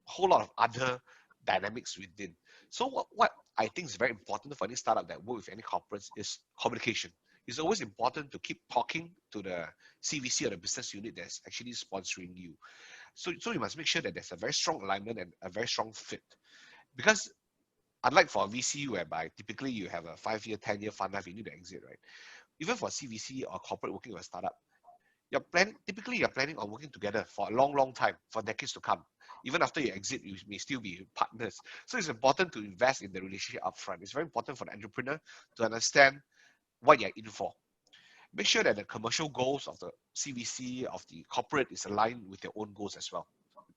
Speaker 5: whole lot of other dynamics within. So what I think is very important for any startup that work with any corporates is communication. It's always important to keep talking to the CVC or the business unit that's actually sponsoring you. So you must make sure that there's a very strong alignment and a very strong fit. Because unlike for a VC, whereby typically you have a 5-year, 10-year fund life, you need to exit, right? Even for CVC or corporate working with a startup, typically you're planning on working together for a long, long time, for decades to come. Even after you exit, you may still be partners. So it's important to invest in the relationship upfront. It's very important for the entrepreneur to understand what you're in for. Make sure that the commercial goals of the CVC, of the corporate, is aligned with your own goals as well.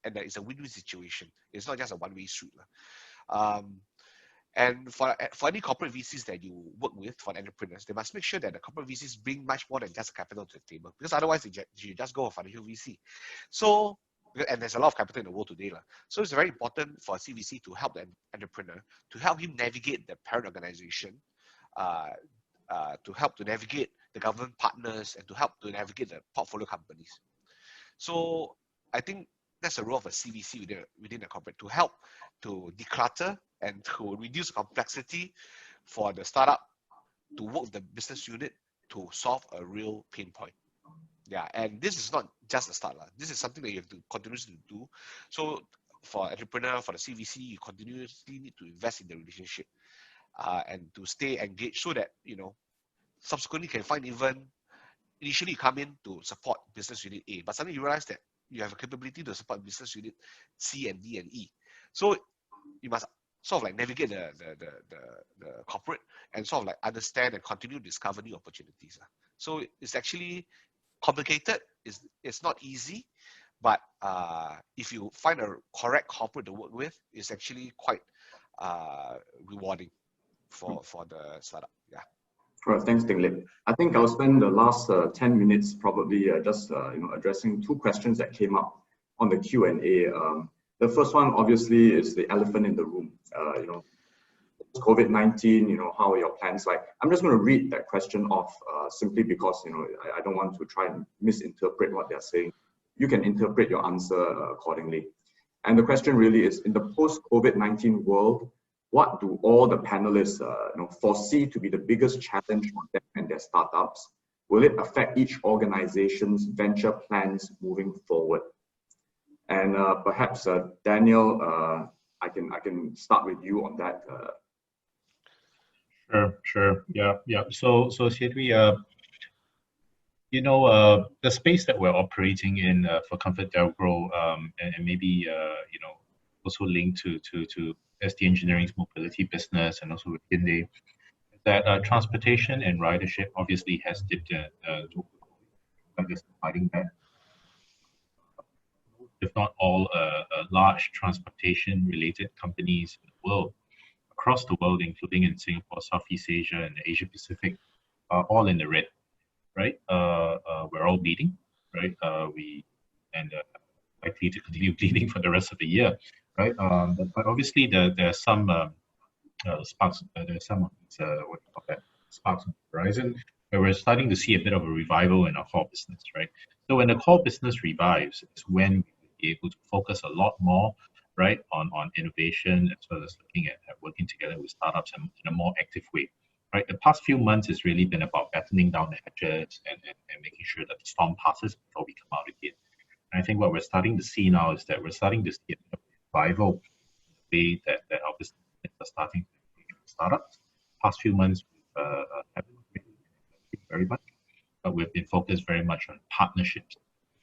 Speaker 5: And that it's a win-win situation. It's not just a one-way street. And for any corporate VCs that you work with, for the entrepreneurs, they must make sure that the corporate VCs bring much more than just capital to the table. Because otherwise, you just go for financial VC. So, and there's a lot of capital in the world today. So it's very important for a CVC to help the entrepreneur, to help him navigate the parent organization, to help to navigate the government partners, and to help to navigate the portfolio companies. So I think that's the role of a CVC within the corporate, to help to declutter and to reduce complexity for the startup to work with the business unit to solve a real pain point. Yeah, and this is not just a start. This is something that you have to continuously do. So for entrepreneur, for the CVC, you continuously need to invest in the relationship and to stay engaged, so that, subsequently can find even initially you come in to support business unit A, but suddenly you realize that you have a capability to support business unit C and D and E. So you must sort of like navigate the corporate and sort of like understand and continue to discover new opportunities. So it's actually complicated. It's not easy, but if you find a correct corporate to work with, it's actually quite rewarding for the startup. Yeah.
Speaker 2: Right, thanks, Ting Lip. I think I'll spend the last 10 minutes probably just addressing two questions that came up on the Q&A. The first one, obviously, is the elephant in the room. COVID-19, how are your plans like? I'm just going to read that question off simply because I don't want to try and misinterpret what they're saying. You can interpret your answer accordingly. And the question really is, in the post-COVID-19 world, what do all the panelists foresee to be the biggest challenge for them and their startups? Will it affect each organization's venture plans moving forward? And perhaps Daniel, I can start with you on that.
Speaker 4: Sure. Yeah. So Siedwi, the space that we're operating in for Comfort Delgro, and maybe also linked to ST Engineering's mobility business, and also with Hyundai, that transportation and ridership obviously has dipped fighting that. If not all large transportation-related companies in the world, across the world, including in Singapore, Southeast Asia, and Asia Pacific, are all in the red, right? We're all bleeding, right? Likely to continue bleeding for the rest of the year, right? But obviously, there are some sparks. There are some sparks on the horizon, where we're starting to see a bit of a revival in our core business, right? So when the core business revives, it's when we'll be able to focus a lot more, right, on innovation, as well as looking at working together with startups in a more active way. Right, the past few months has really been about battening down the hatches and making sure that the storm passes before we come out again. And I think what we're starting to see now is that we're starting to see a revival in the way that our business are starting to engage with startups. Past few months, haven't very much, but we've been focused very much on partnerships,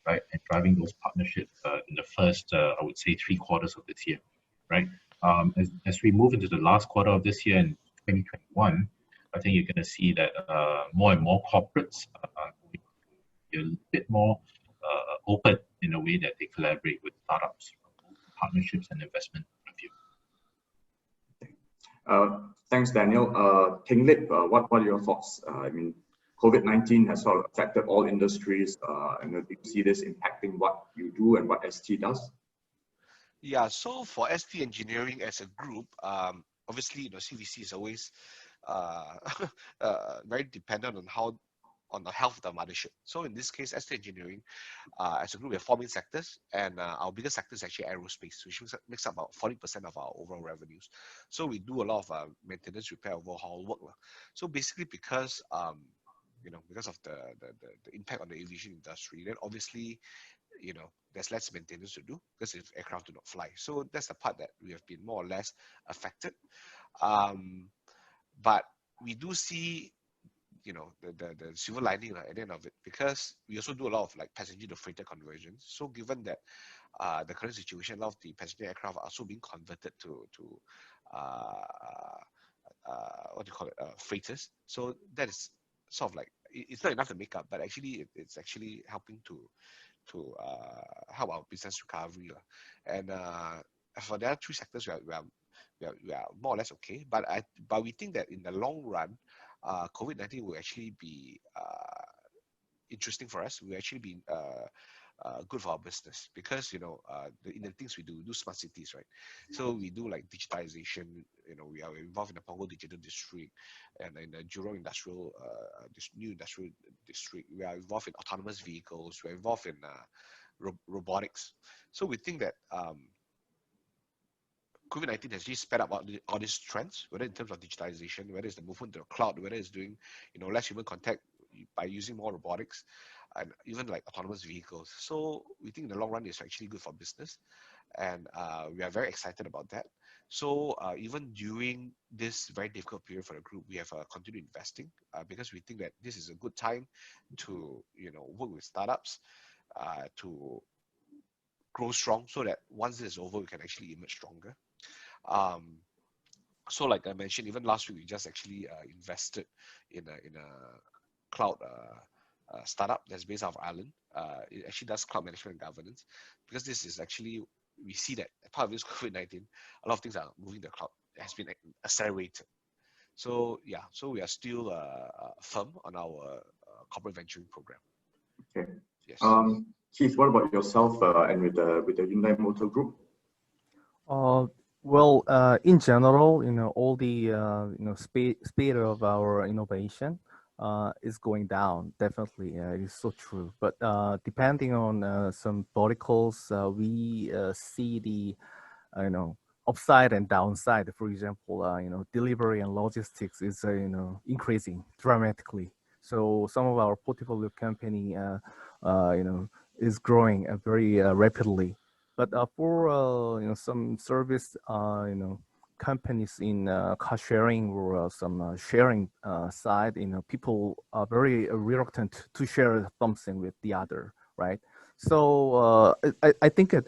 Speaker 4: right, and driving those partnerships in the first, I would say, 3 quarters of this year, right. As we move into the last quarter of this year in 2021, I think you're going to see that more and more corporates are going to be a bit more open in a way that they collaborate with startups, partnerships and investment review.
Speaker 2: Thanks, Daniel. Ting Lip, what are your thoughts? I mean, COVID-19 has sort of affected all industries, and do you see this impacting what you do and what ST does?
Speaker 5: Yeah, so for ST Engineering as a group, obviously, CVC is always very dependent on the health of the mothership. So in this case, ST Engineering, as a group, we have 4 main sectors, and our biggest sector is actually aerospace, which makes up about 40% of our overall revenues. So we do a lot of maintenance, repair, overhaul work. So basically, because because of the impact on the aviation industry, then obviously, there's less maintenance to do because if aircraft do not fly. So that's the part that we have been more or less affected. But we do see the silver lining at the end of it, because we also do a lot of like passenger to freighter conversions. So given that the current situation, a lot of the passenger aircraft are also being converted to freighters. So that is sort of like, it's not enough to make up, but actually it's actually helping to help our business recovery. And for the other 3 sectors, we are more or less okay. But we think that in the long run, COVID-19 will actually be interesting for us. Will actually be good for our business, because in the things we do smart cities, right? So we do like digitization. We are involved in the Punggol Digital District and in the Jurong Industrial new industrial district. We are involved in autonomous vehicles. We are involved in robotics. So we think that COVID-19 has just sped up all these trends, whether in terms of digitization, whether it's the movement to the cloud, whether it's doing less human contact by using more robotics, and even like autonomous vehicles. So we think in the long run it's actually good for business, and we are very excited about that. So even during this very difficult period for the group, we have continued investing because we think that this is a good time to work with startups to grow strong, so that once this is over, we can actually emerge stronger. So like I mentioned, even last week we just actually invested in a cloud startup that's based out of Ireland. It actually does cloud management and governance, because this is actually, we see that part of this COVID-19, a lot of things are moving to the cloud. It has been accelerated. So yeah, so we are still firm on our corporate venturing program.
Speaker 2: Okay.
Speaker 5: Yes.
Speaker 2: Keith, what about yourself and with the Hyundai Motor Group?
Speaker 3: Well, in general, all the speed of our innovation is going down. Definitely, it is so true. But depending on some verticals, we see the upside and downside. For example, delivery and logistics is increasing dramatically. So some of our portfolio company is growing very rapidly. But for some service companies in car sharing or some sharing side, people are very reluctant to share something with the other, right? So I think it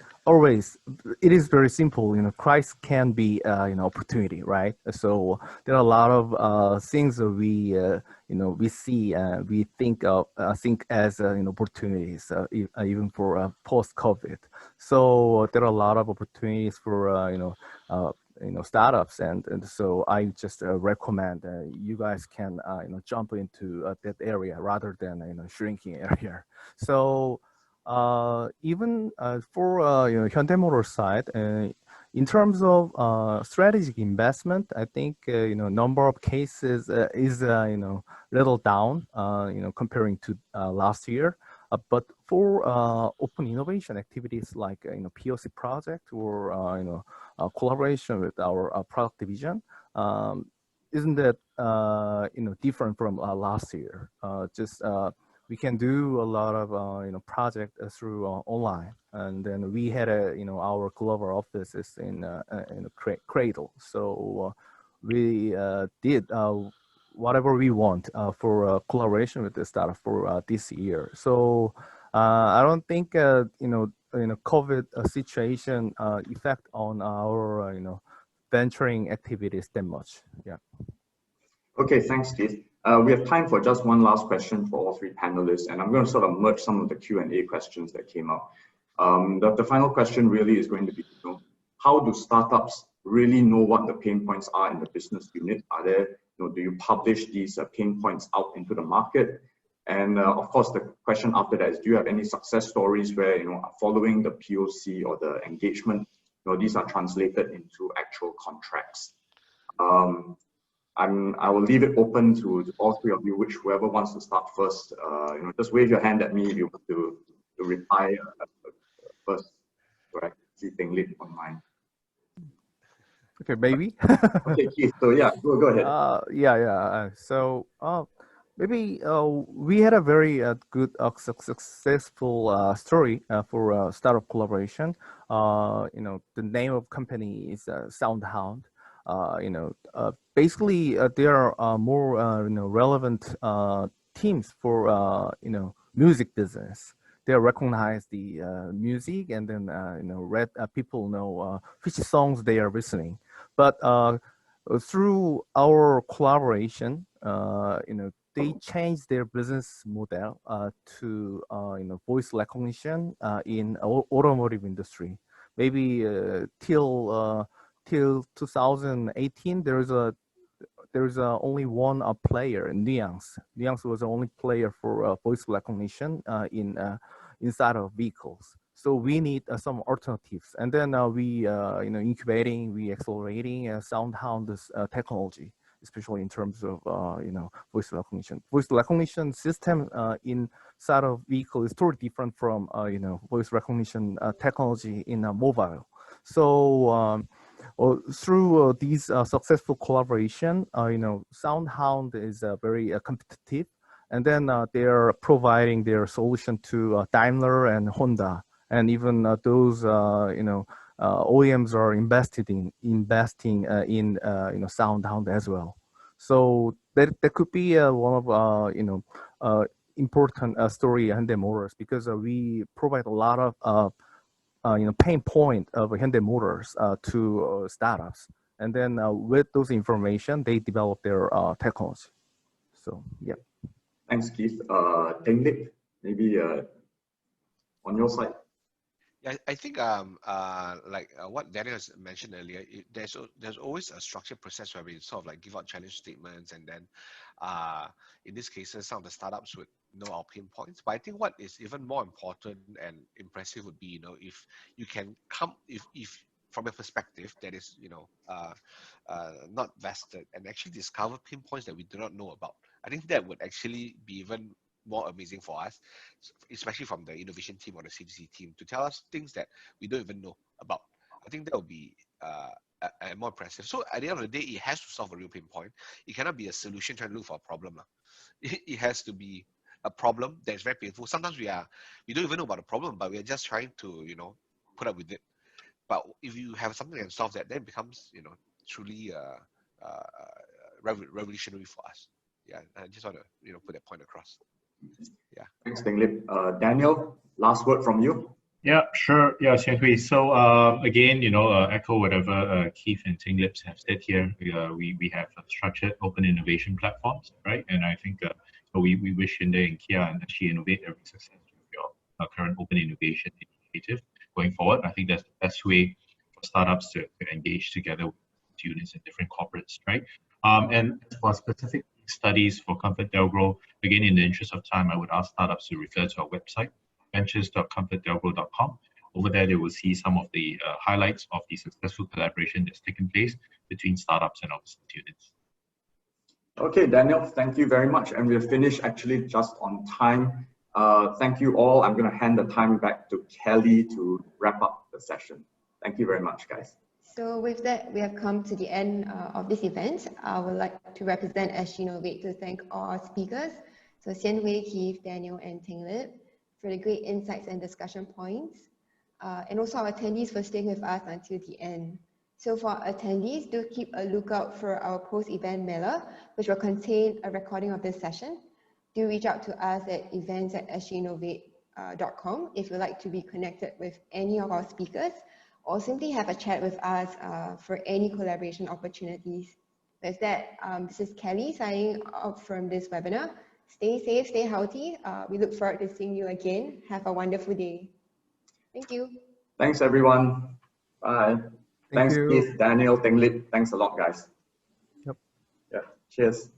Speaker 3: is very simple. Crisis can be opportunity, right? So there are a lot of things that we see, we think as opportunities, even for post-COVID. So there are a lot of opportunities for startups, and so I just recommend you guys can jump into that area rather than shrinking area. So even for Hyundai Motor side, in terms of strategic investment, I think number of cases is little down comparing to last year. But for open innovation activities like POC project or collaboration with our product division, isn't that different from last year? We can do a lot of project through online, and then we had our global offices in Cradle, so we did whatever we want for collaboration with the startup for this year. So I don't think COVID situation effect on our venturing activities that much. Yeah.
Speaker 2: Okay, thanks, Keith. We have time for just one last question for all 3 panelists, and I'm going to sort of merge some of the Q&A questions that came up. The final question really is going to be, how do startups really know what the pain points are in the business unit? Are there, do you publish these pain points out into the market? And of course, the question after that is, do you have any success stories where, following the POC or the engagement, these are translated into actual contracts? I will leave it open to all three of you, whoever wants to start first. Just wave your hand at me if you want to reply first. Right, see Ting Lip online.
Speaker 3: Okay, baby.
Speaker 2: Okay, Keith. So yeah, go ahead.
Speaker 3: So maybe we had a very good, successful story for startup collaboration. The name of company is SoundHound. Basically, there are more relevant teams for music business. They recognize the music, and then people know which songs they are listening. But through our collaboration, they changed their business model to voice recognition in automotive industry. Maybe till 2018, there's only one player, Nuance. Nuance was the only player for voice recognition inside of vehicles. So we need some alternatives, and then we incubating, we accelerating SoundHound's technology, especially in terms of voice recognition. Voice recognition system inside of vehicle is totally different from voice recognition technology in a mobile. So through these successful collaboration, SoundHound is very competitive, and then they're providing their solution to Daimler and Honda, and even those OEMs are investing in SoundHound as well. So that could be one of important story Hyundai Motors, because we provide a lot of pain point of Hyundai Motors to startups, and then with those information, they develop their technology. So yeah.
Speaker 2: Thanks, Keith. Ting Lip, maybe on your side.
Speaker 5: Yeah, I think what Daniel has mentioned earlier, there's always a structured process where we sort of like give out challenge statements, and then in this case, some of the startups would know our pain points. But I think what is even more important and impressive would be, if you can come, if from a perspective that is, not vested, and actually discover pain points that we do not know about. I think that would actually be even more amazing for us, especially from the innovation team or the CVC team, to tell us things that we don't even know about. I think that would be more impressive. So at the end of the day, it has to solve a real pain point. It cannot be a solution trying to look for a problem. It has to be a problem that's very painful. Sometimes we don't even know about the problem, but we are just trying to put up with it. But if you have something that can solve that, then it becomes truly revolutionary for us. Yeah, I just want to put that point across. Yeah.
Speaker 2: Thanks, Ting Lip. Daniel, last word from you.
Speaker 4: Yeah, sure. Yeah, Xianhui. So again, echo whatever Keith and Ting Lips have said here. We have structured open innovation platforms, right? And I think we wish Hyundai and Kia and SGInnovate every success with your current open innovation initiative going forward. I think that's the best way for startups to engage together with units and different corporates, right? And for specific studies for ComfortDelGro, again, in the interest of time, I would ask startups to refer to our website, ventures.comfortdelgro.com. Over there, they will see some of the highlights of the successful collaboration that's taken place between startups and our business units.
Speaker 2: Okay, Daniel, thank you very much. And we're finished actually just on time. Thank you all. I'm going to hand the time back to Kelly to wrap up the session. Thank you very much, guys.
Speaker 1: So with that, we have come to the end of this event. I would like to represent SGInnovate to thank all our speakers, so Xianhui, Keith, Daniel, and Ting Lip, for the great insights and discussion points, and also our attendees for staying with us until the end. So for our attendees, do keep a lookout for our post-event mailer, which will contain a recording of this session. Do reach out to us at events@sginnovate.com if you'd like to be connected with any of our speakers, or simply have a chat with us for any collaboration opportunities. With that, this is Kelly signing off from this webinar. Stay safe, stay healthy. We look forward to seeing you again. Have a wonderful day. Thank you.
Speaker 2: Thanks, everyone. Bye. Thanks,
Speaker 3: you.
Speaker 2: Keith, Daniel, Teng Lip. Thanks a lot, guys.
Speaker 3: Yep.
Speaker 2: Yeah. Cheers.